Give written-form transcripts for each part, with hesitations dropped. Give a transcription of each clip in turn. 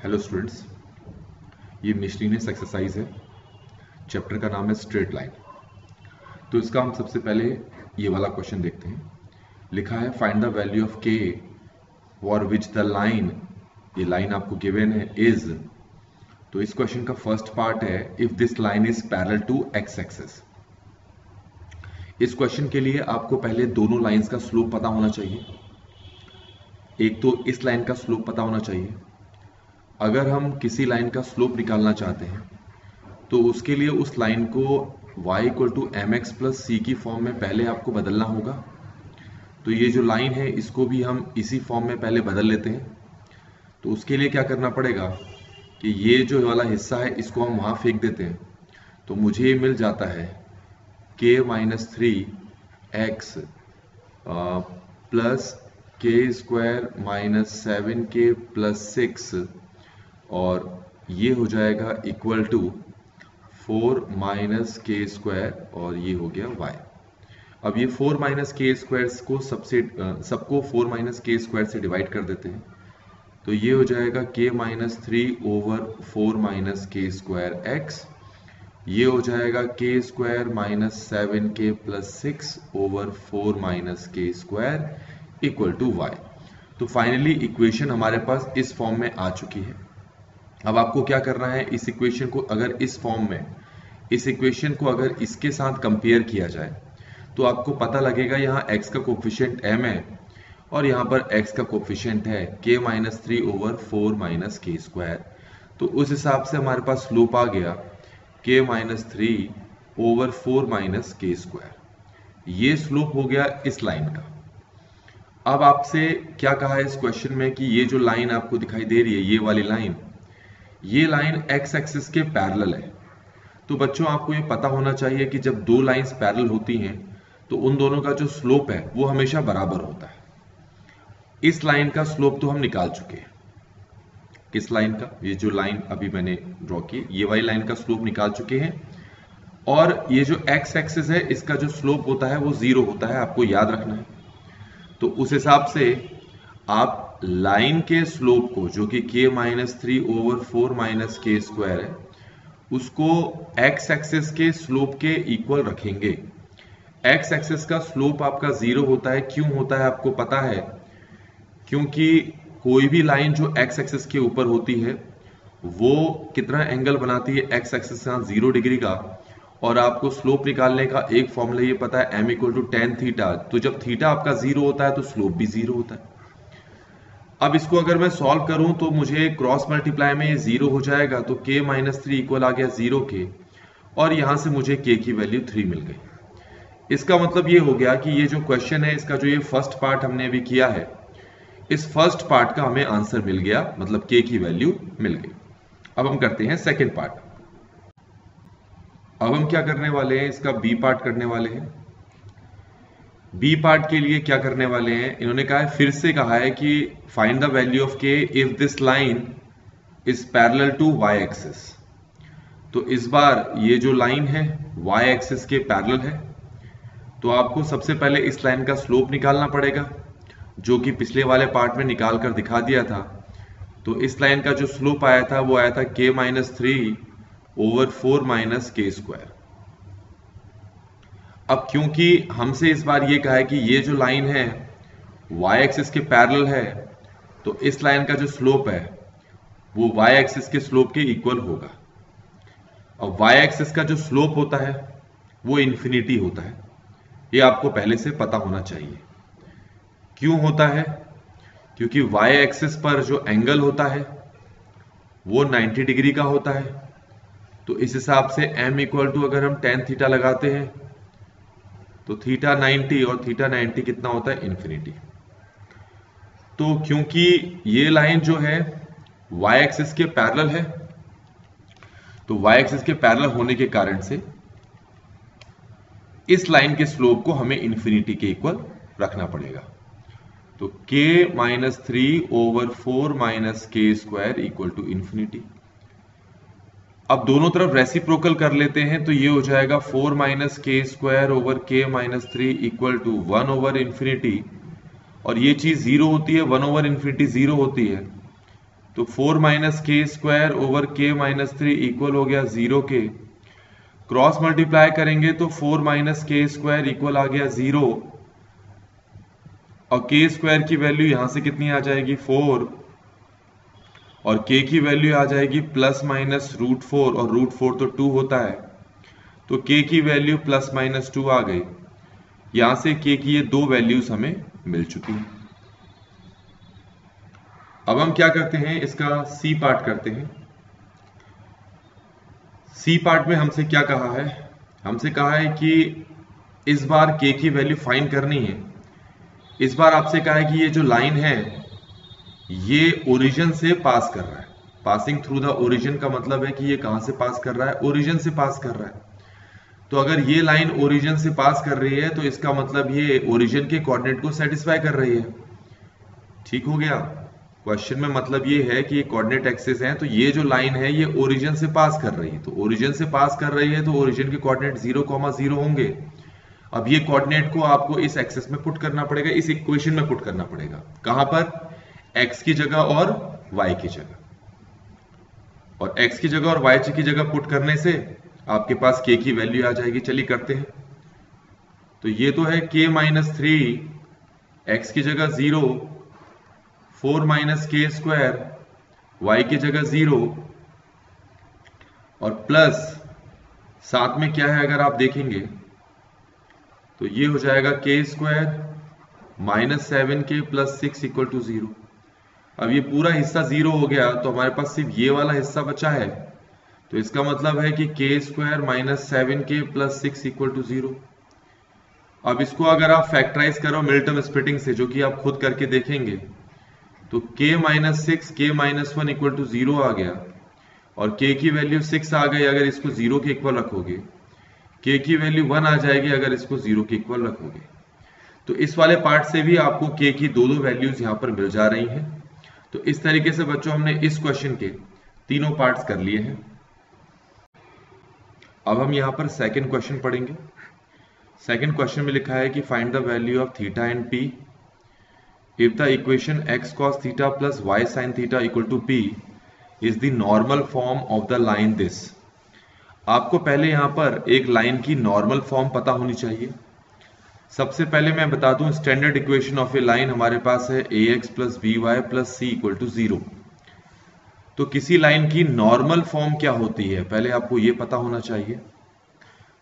Hello students, ये मिशलिनियस exercise है। Chapter का नाम है स्ट्रेट लाइन। तो इसका हम सबसे पहले ये वाला क्वेश्चन देखते हैं। लिखा है find the value of k for which the line, ये लाइन आपको गिवन है इज। तो इस क्वेश्चन का फर्स्ट पार्ट है if this line is parallel to x axis. इस क्वेश्चन के लिए आपको पहले दोनों लाइंस का स्लोप पता होना चाहिए। एक तो इस लाइन का स्लोप पता होना चाहिए। अगर हम किसी लाइन का स्लोप निकालना चाहते हैं तो उसके लिए उस लाइन को y equal to M X plus C की फॉर्म में पहले आपको बदलना होगा। तो ये जो लाइन है इसको भी हम इसी फॉर्म में पहले बदल लेते हैं। तो उसके लिए क्या करना पड़ेगा कि ये जो वाला हिस्सा है इसको हम वहाँ फेंक देते हैं। तो मुझे ये मिल जाता है k माइनस 3x प्लस के स्क्वायर माइनस 7k प्लस 6 और ये हो जाएगा equal to 4 minus k square और ये हो गया y। अब ये 4 माइनस के स्क्वायर को सबको 4 माइनस के स्क्वायर से डिवाइड कर देते हैं। तो ये हो जाएगा k minus 3 over 4 minus k square x। ये हो जाएगा k square minus 7k plus 6 over 4 minus k square equal to y। तो फाइनली इक्वेशन हमारे पास इस फॉर्म में आ चुकी है। अब आपको क्या करना है, इस इक्वेशन को अगर इस फॉर्म में, इस इक्वेशन को अगर इसके साथ कंपेयर किया जाए तो आपको पता लगेगा यहाँ x का कोफिशिएंट m है और यहाँ पर x का कोफिशिएंट है k minus 3 over 4 minus k square. तो उस हिसाब से हमारे पास स्लोप आ गया k minus 3 over 4 minus k square. ये स्लोप हो गया इस लाइन का। अब आपसे क्या कहा है इस क्वेश्चन में कि ये जो लाइन आपको दिखाई दे रही है, ये वाली लाइन, ये लाइन एक्स एक्सिस के पैरेलल है। तो बच्चों आपको ये पता होना चाहिए कि जब दो लाइंस पैरेलल होती हैं तो उन दोनों का जो स्लोप है वो हमेशा बराबर होता है। इस लाइन का स्लोप तो हम निकाल चुके हैं। किस लाइन का? ये जो लाइन अभी मैंने ड्रॉ की, ये वाली लाइन का स्लोप निकाल चुके हैं। और ये जो एक्स एक्सिस है इसका जो स्लोप होता है वो 0 होता है, आपको याद रखना है। तो उस हिसाब से आप लाइन के स्लोप को, जो कि k minus 3 over 4 minus k square है, उसको x एक्सिस के स्लोप के इक्वल रखेंगे। x एक्सिस का स्लोप आपका 0 होता है। क्यों होता है आपको पता है? क्योंकि कोई भी लाइन जो x एक्सिस के ऊपर होती है वो कितना एंगल बनाती है x एक्सिस के साथ, 0 डिग्री का। और आपको स्लोप निकालने का एक फॉर्मूला ये पता है, m equal to tan theta. तो जब थीटा आपका 0 होता है तो स्लोप भी 0 होता है। अब इसको अगर मैं सॉल्व करूं तो मुझे क्रॉस मल्टीप्लाई में ये 0 हो जाएगा। तो k माइनस 3 इक्वल आ गया 0 के, और यहां से मुझे k की वैल्यू 3 मिल गई। इसका मतलब ये हो गया कि ये जो क्वेश्चन है इसका जो ये फर्स्ट पार्ट हमने अभी किया है, इस फर्स्ट पार्ट का हमें आंसर मिल गया, मतलब k की वैल्यू मिल गई। अब हम करते हैं सेकेंड पार्ट। अब हम क्या करने वाले हैं, इसका बी पार्ट करने वाले हैं। बी पार्ट के लिए क्या करने वाले हैं, इन्होंने कहा है, फिर से कहा है कि find the value of k if this line is parallel to y axis. तो इस बार ये जो लाइन है y एक्सिस के पैरेलल है। तो आपको सबसे पहले इस लाइन का स्लोप निकालना पड़ेगा, जो कि पिछले वाले पार्ट में निकाल कर दिखा दिया था। तो इस लाइन का जो स्लोप आया था वो आया था k minus 3 over 4 minus k square. अब क्योंकि हमसे इस बार ये कहा है कि ये जो लाइन है y एक्सिस के पैरेलल है, तो इस लाइन का जो स्लोप है वो y एक्सिस के स्लोप के इक्वल होगा। और y एक्सिस का जो स्लोप होता है वो इन्फिनिटी होता है। ये आपको पहले से पता होना चाहिए। क्यों होता है? क्योंकि y एक्सिस पर जो एंगल होता है वो 90 डिग्री का होता है। तो इस हिसाब से m इक्वल टू, अगर हम tan थीटा लगाते हैं तो थीटा 90 और थीटा 90 कितना होता है? इन्फिनिटी। तो क्योंकि ये लाइन जो है y एक्सिस के पैरेलल है, तो y एक्सिस के पैरेलल होने के कारण से इस लाइन के स्लोप को हमें इन्फिनिटी के इक्वल रखना पड़ेगा। तो k minus 3 over 4 minus k square equal to infinity. अब दोनों तरफ रेसिप्रोकल कर लेते हैं तो ये हो जाएगा 4 minus k square over k minus 3 equal to 1 over infinity. और ये चीज 0 होती है, 1 ओवर इन्फिनिटी 0 होती है। तो 4 माइनस के स्क्वायर ओवर के माइनस 3 इक्वल हो गया 0 के। क्रॉस मल्टीप्लाई करेंगे तो 4 माइनस के स्क्वायर इक्वल आ गया 0, और के स्क्वायर की वैल्यू यहां से कितनी आ जाएगी 4, और के की वैल्यू आ जाएगी प्लस माइनस रूट 4, और रूट 4 तो 2 होता है, तो के की वैल्यू प्लस माइनस 2 आ गई। यहां से के की ये दो वैल्यूज हमें मिल चुकी हैं। अब हम क्या करते हैं, इसका सी पार्ट करते हैं। सी पार्ट में हमसे क्या कहा है, हमसे कहा है कि इस बार के की वैल्यू फाइंड करनी है। इस बार आपसे कहा है कि ये जो लाइन है ये ओरिजिन से पास कर रहा है। पासिंग थ्रू द ओरिजिन का मतलब है कि ये कहां से पास कर रहा है, ओरिजिन से पास कर रहा है। तो अगर ये लाइन ओरिजिन से पास कर रही है तो इसका मतलब ये ओरिजिन के कोऑर्डिनेट को सेटिस्फाई कर रही है। ठीक हो गया। क्वेश्चन में मतलब ये है कि ये कोऑर्डिनेट एक्सिस है, तो ये जो लाइन है ये ओरिजिन से पास कर रही है, तो ओरिजिन से पास कर रही है तो ओरिजिन के कोऑर्डिनेट 0,0 होंगे। अब ये कोऑर्डिनेट को आपको इस एक्सिस में पुट करना पड़ेगा, इस इक्वेशन में पुट करना पड़ेगा। कहां पर, x की जगह और y की जगह। और x की जगह और y की जगह पुट करने से आपके पास k की वैल्यू आ जाएगी। चलिए करते हैं। तो ये तो है k माइनस 3, x की जगह 0, 4 माइनस के स्क्वायर, y की जगह 0, और प्लस साथ में क्या है अगर आप देखेंगे तो ये हो जाएगा k square minus 7k plus 6 equal to 0। अब ये पूरा हिस्सा 0 हो गया तो हमारे पास सिर्फ ये वाला हिस्सा बचा है, तो इसका मतलब है कि k square minus 7k plus 6 equal to 0। अब इसको अगर आप फैक्टराइज करो मिड टर्म स्प्लिटिंग से, जो कि आप खुद करके देखेंगे, तो k माइनस 6 के माइनस 1 इक्वल टू 0 आ गया, और k की वैल्यू 6 आ गई अगर इसको 0 के इक्वल रखोगे, k की वैल्यू 1 आ जाएगी अगर इसको 0 के इक्वल रखोगे। तो इस वाले पार्ट से भी आपको k की दो वैल्यूज यहां पर मिल जा रही हैं। तो इस तरीके से बच्चों हमने इस क्वेश्चन के तीनों पार्ट्स कर लिए हैं। अब हम यहां पर सेकंड क्वेश्चन पढ़ेंगे। सेकंड क्वेश्चन में लिखा है कि find the value of theta and p if the equation x cos theta plus y sin theta equal to p is the normal form of the line this। आपको पहले यहां पर एक लाइन की नॉर्मल फॉर्म पता होनी चाहिए। सबसे पहले मैं बता दूं standard equation of a line हमारे पास है ax plus by plus c equal to 0। तो किसी लाइन की नॉर्मल फॉर्म क्या होती है पहले आपको यह पता होना चाहिए।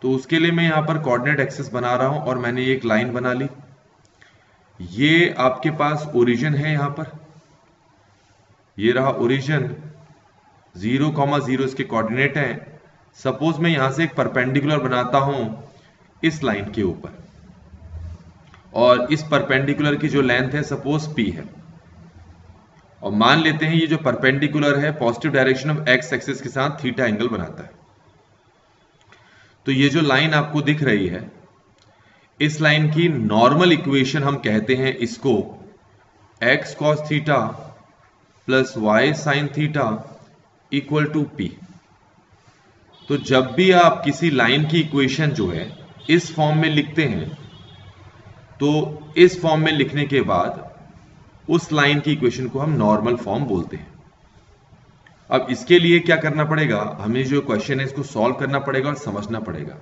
तो उसके लिए मैं यहां पर कोऑर्डिनेट एक्सिस बना रहा हूं और मैंने एक लाइन बना ली। ये आपके पास ओरिजिन है, यहां पर ये रहा ओरिजिन, 0,0 इसके कोऑर्डिनेट हैं। सपोज मैं यहां से एक परपेंडिकुलर बनाता हूं इस लाइन के ऊपर, और इस परपेंडिकुलर की जो लेंथ है सपोज p है, और मान लेते हैं ये जो परपेंडिकुलर है positive direction of x axis के साथ थीटा एंगल बनाता है। तो ये जो लाइन आपको दिख रही है इस लाइन की नॉर्मल इक्वेशन हम कहते हैं इसको x cos theta plus y sin theta equal to p। तो जब भी आप किसी लाइन की इक्वेशन जो है इस फॉर्म में लिखते हैं तो इस फॉर्म में लिखने के बाद उस लाइन की इक्वेशन को हम नॉर्मल फॉर्म बोलते हैं। अब इसके लिए क्या करना पड़ेगा, हमें जो क्वेश्चन है इसको सॉल्व करना पड़ेगा और समझना पड़ेगा।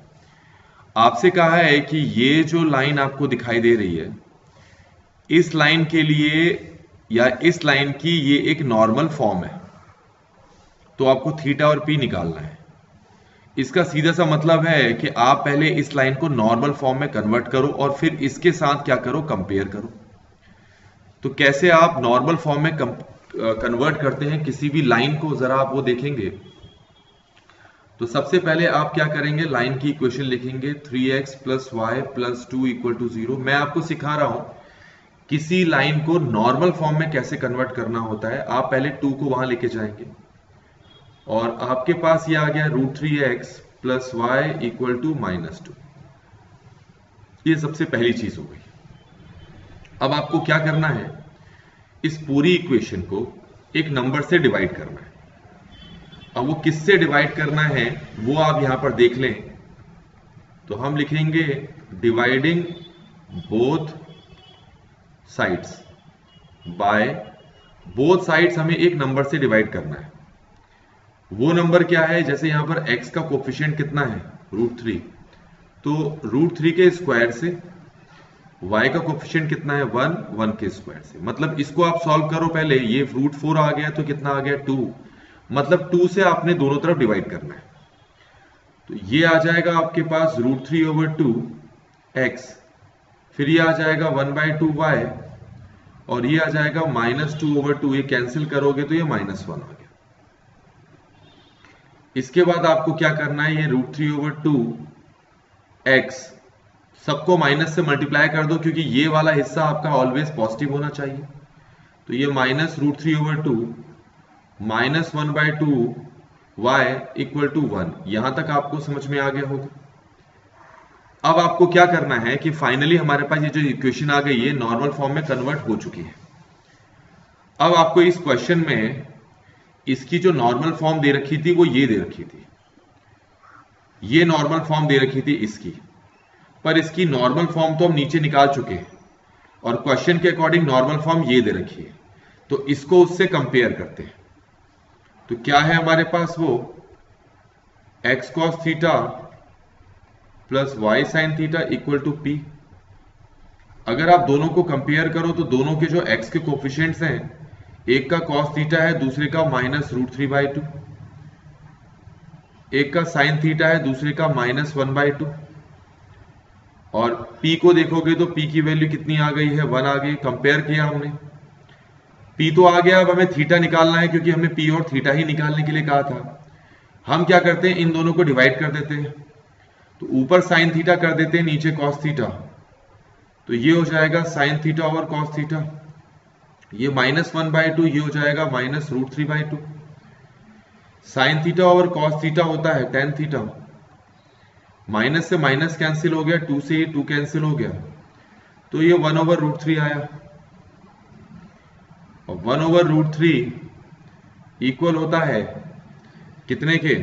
आपसे कहा है कि ये जो लाइन आपको दिखाई दे रही है इस लाइन के लिए या इस लाइन की ये एक नॉर्मल फॉर्म है, तो आपको थीटा और p निकालना है। इसका सीधा सा मतलब है कि आप पहले इस लाइन को नॉर्मल फॉर्म में कन्वर्ट करो और फिर इसके साथ क्या करो, कंपेयर करो। तो कैसे आप नॉर्मल फॉर्म में कन्वर्ट करते हैं किसी भी लाइन को, जरा आप वो देखेंगे। तो सबसे पहले आप क्या करेंगे, लाइन की इक्वेशन लिखेंगे 3x plus y plus 2 equal to 0। मैं आपको सिखा रहा हूं किसी लाइन को नॉर्मल फॉर्म में कैसे कन्वर्ट करना होता है। आप पहले 2 को वहां लेके जाएंगे और आपके पास ये आ गया √3x plus Y equal to -2। ये सबसे पहली चीज हो गई। अब आपको क्या करना है, इस पूरी इक्वेशन को एक नंबर से डिवाइड करना है। अब वो किससे डिवाइड करना है वो आप यहां पर देख लें। तो हम लिखेंगे dividing both sides by both sides हमें एक नंबर से डिवाइड करना है। वो नंबर क्या है, जैसे यहां पर x का कोफिशिएंट कितना है, √3, तो √3 के स्क्वायर से y का कोफिशिएंट कितना है, 1, 1 के स्क्वायर से। मतलब इसको आप सॉल्व करो पहले, ये √4 आ गया तो कितना आ गया, 2, मतलब 2 से आपने दोनों तरफ डिवाइड करना है। तो ये आ जाएगा आपके पास √3/2x, फिर ये आ जाएगा 1/2y, और ये आ जाएगा -2/2, ये कैंसिल करोगे तो ये -1 आ गया। इसके बाद आपको क्या करना है, ये √3/2x सबको माइनस से मल्टीप्लाई कर दो, क्योंकि ये वाला हिस्सा आपका ऑलवेज पॉजिटिव होना चाहिए। तो ये -√3/2 -1/2y = 1। यहां तक आपको समझ में आ गया होगा। अब आपको क्या करना है कि फाइनली हमारे पास ये जो इक्वेशन आ गई है नॉर्मल फॉर्म में कन्वर्ट हो चुकी है। अब आपको इस क्वेश्चन में इसकी जो नॉर्मल फॉर्म दे रखी थी वो ये दे रखी थी, ये नॉर्मल फॉर्म दे रखी थी इसकी, पर इसकी नॉर्मल फॉर्म तो हम नीचे निकाल चुके हैं और क्वेश्चन के अकॉर्डिंग नॉर्मल फॉर्म ये दे रखी है। तो इसको उससे कंपेयर करते हैं। तो क्या है हमारे पास, वो x cos theta plus y sin theta = p। अगर आप दोनों को कंपेयर करो तो दोनों के जो x के कोफिशिएंट्स हैं, एक का cos थीटा है, दूसरे का -√3/2, एक का sin थीटा है, दूसरे का -1/2, और p को देखोगे तो p की वैल्यू कितनी आ गई है, 1 आ गई। कंपेयर किया हमने, p तो आ गया, अब हमें थीटा निकालना है, क्योंकि हमने p और थीटा ही निकालने के लिए कहा था। हम क्या करते हैं, इन दोनों को डिवाइड कर देते हैं। तो ऊपर sin थीटा कर देते हैं, नीचे cos थीटा, तो ये हो जाएगा sin theta over cos theta. ये -1/2, ये हो जाएगा -√3/2। sin theta over cos theta होता है tan थीटा। माइनस से माइनस कैंसिल हो गया, 2 से 2 कैंसिल हो गया, तो ये 1/√3 आया। और 1/√3 इक्वल होता है कितने के,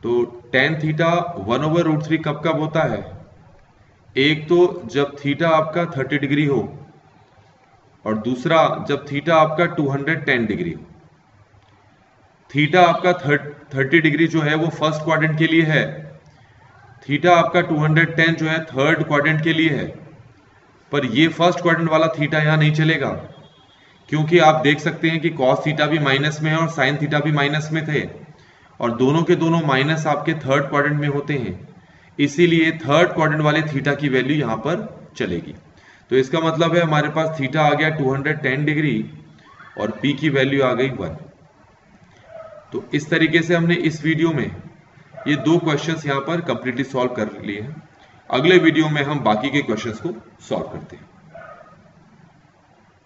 तो tan थीटा 1/√3 कब कब होता है, एक तो जब थीटा आपका 30 डिग्री हो, और दूसरा जब थीटा आपका 210 डिग्री हो। थीटा आपका 30 डिग्री जो है वो फर्स्ट क्वाड्रेंट के लिए है, थीटा आपका 210 जो है थर्ड क्वाड्रेंट के लिए है। पर ये फर्स्ट क्वाड्रेंट वाला थीटा यहां नहीं चलेगा, क्योंकि आप देख सकते हैं कि cos थीटा भी माइनस में है और sin थीटा भी माइनस में थे, और दोनों के दोनों माइनस आपके थर्ड क्वाड्रेंट में होते हैं। इसीलिए थर्ड क्वाड्रेंट वाले थीटा की वैल्यू यहां पर चलेगी। तो इसका मतलब है हमारे पास थीटा आ गया 210 डिग्री और p की वैल्यू आ गई 1। तो इस तरीके से हमने इस वीडियो में ये 2 क्वेश्चंस यहां पर कंप्लीटली सॉल्व कर लिए हैं। अगले वीडियो में हम बाकी के क्वेश्चंस को सॉल्व करते हैं।